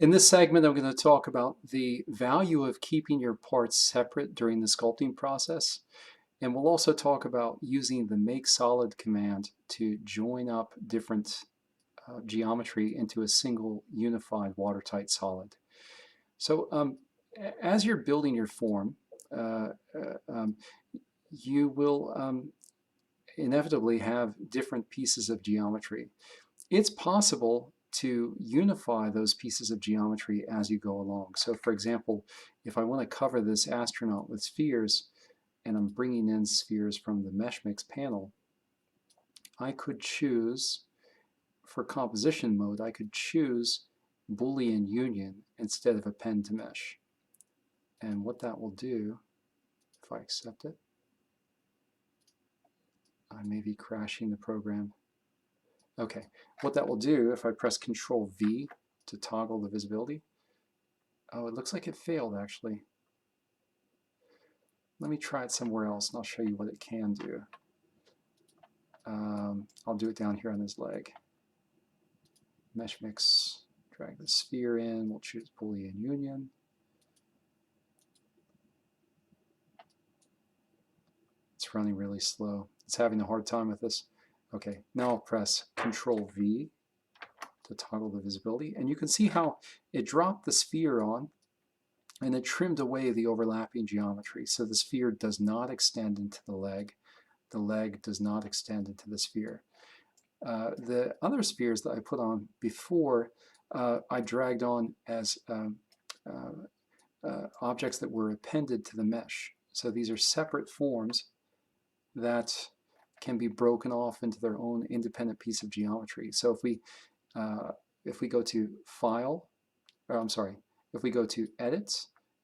In this segment, I'm going to talk about the value of keeping your parts separate during the sculpting process. And we'll also talk about using the make solid command to join up different geometry into a single unified watertight solid. So as you're building your form, uh, you will inevitably have different pieces of geometry. It's possible to unify those pieces of geometry as you go along. So for example, if I want to cover this astronaut with spheres, and I'm bringing in spheres from the Mesh Mix panel, I could choose, for composition mode, I could choose Boolean Union instead of append to mesh. And what that will do, if I accept it, I may be crashing the program. Okay, what that will do, if I press Control V to toggle the visibility, oh, it looks like it failed actually. Let me try it somewhere else and I'll show you what it can do. I'll do it down here on this leg. Mesh Mix, drag the sphere in, we'll choose Boolean Union. It's running really slow. It's having a hard time with this. Okay, now I'll press Control V to toggle the visibility, and you can see how it dropped the sphere on and it trimmed away the overlapping geometry. So the sphere does not extend into the leg does not extend into the sphere. The other spheres that I put on before, I dragged on as objects that were appended to the mesh. So these are separate forms that can be broken off into their own independent piece of geometry. So if we go to File, or I'm sorry, if we go to Edit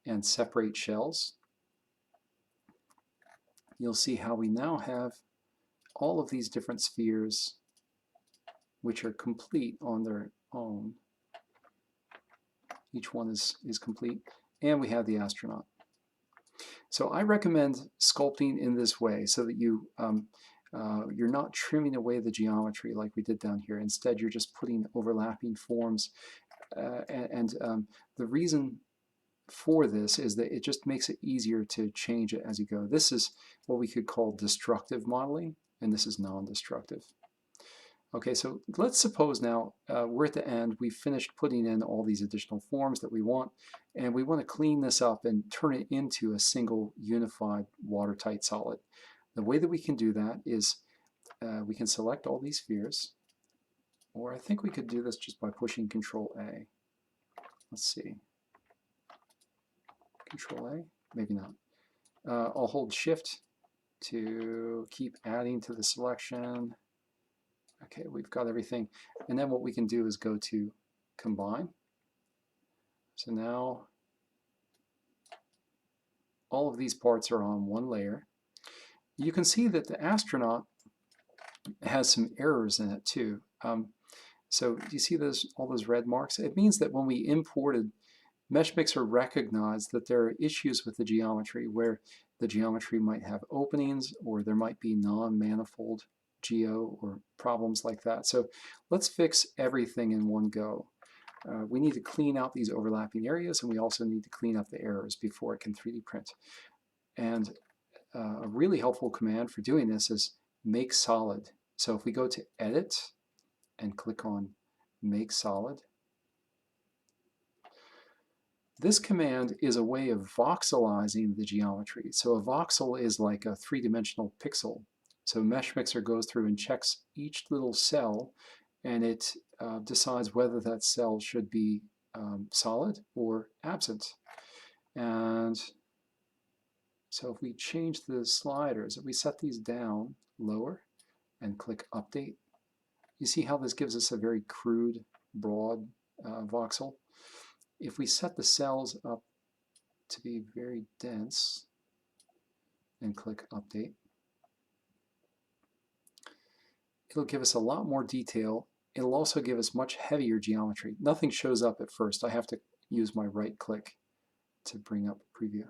and Separate Shells, you'll see how we now have all of these different spheres which are complete on their own. Each one is complete, and we have the astronaut. So I recommend sculpting in this way so that you're not trimming away the geometry like we did down here. Instead, you're just putting overlapping forms. The reason for this is that it just makes it easier to change it as you go. This is what we could call destructive modeling, and this is non-destructive. Okay, so let's suppose now we're at the end. We've finished putting in all these additional forms that we want, and we want to clean this up and turn it into a single unified watertight solid. The way that we can do that is we can select all these spheres, or I think we could do this just by pushing Control A. Let's see. Control A? Maybe not. I'll hold Shift to keep adding to the selection. Okay, we've got everything. And then what we can do is go to Combine. So now all of these parts are on one layer. You can see that the astronaut has some errors in it too. So do you see all those red marks? It means that when we imported, MeshMixer recognized that there are issues with the geometry where the geometry might have openings or there might be non-manifold geo or problems like that. So let's fix everything in one go. We need to clean out these overlapping areas, and we also need to clean up the errors before it can 3D print. And a really helpful command for doing this is make solid. So if we go to Edit and click on Make Solid, this command is a way of voxelizing the geometry. So a voxel is like a three-dimensional pixel. So MeshMixer goes through and checks each little cell, and it decides whether that cell should be solid or absent. And so if we change the sliders, if we set these down lower and click Update, you see how this gives us a very crude, broad voxel. If we set the cells up to be very dense and click Update, it'll give us a lot more detail. It'll also give us much heavier geometry. Nothing shows up at first. I have to use my right click to bring up a preview.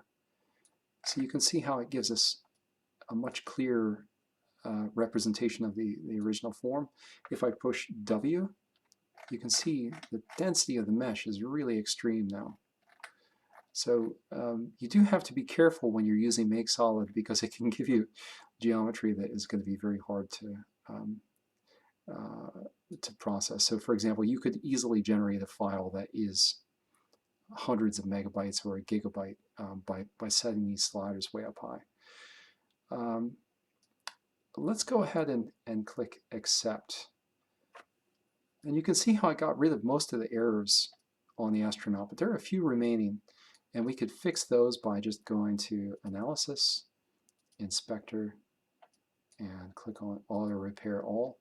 So you can see how it gives us a much clearer representation of the original form. If I push W, you can see the density of the mesh is really extreme now. So you do have to be careful when you're using Make Solid because it can give you geometry that is going to be very hard to process. So for example, you could easily generate a file that is hundreds of megabytes or a gigabyte by setting these sliders way up high. Let's go ahead and click Accept. And you can see how I got rid of most of the errors on the astronaut, but there are a few remaining, and we could fix those by just going to Analysis, Inspector, and click on Auto Repair All.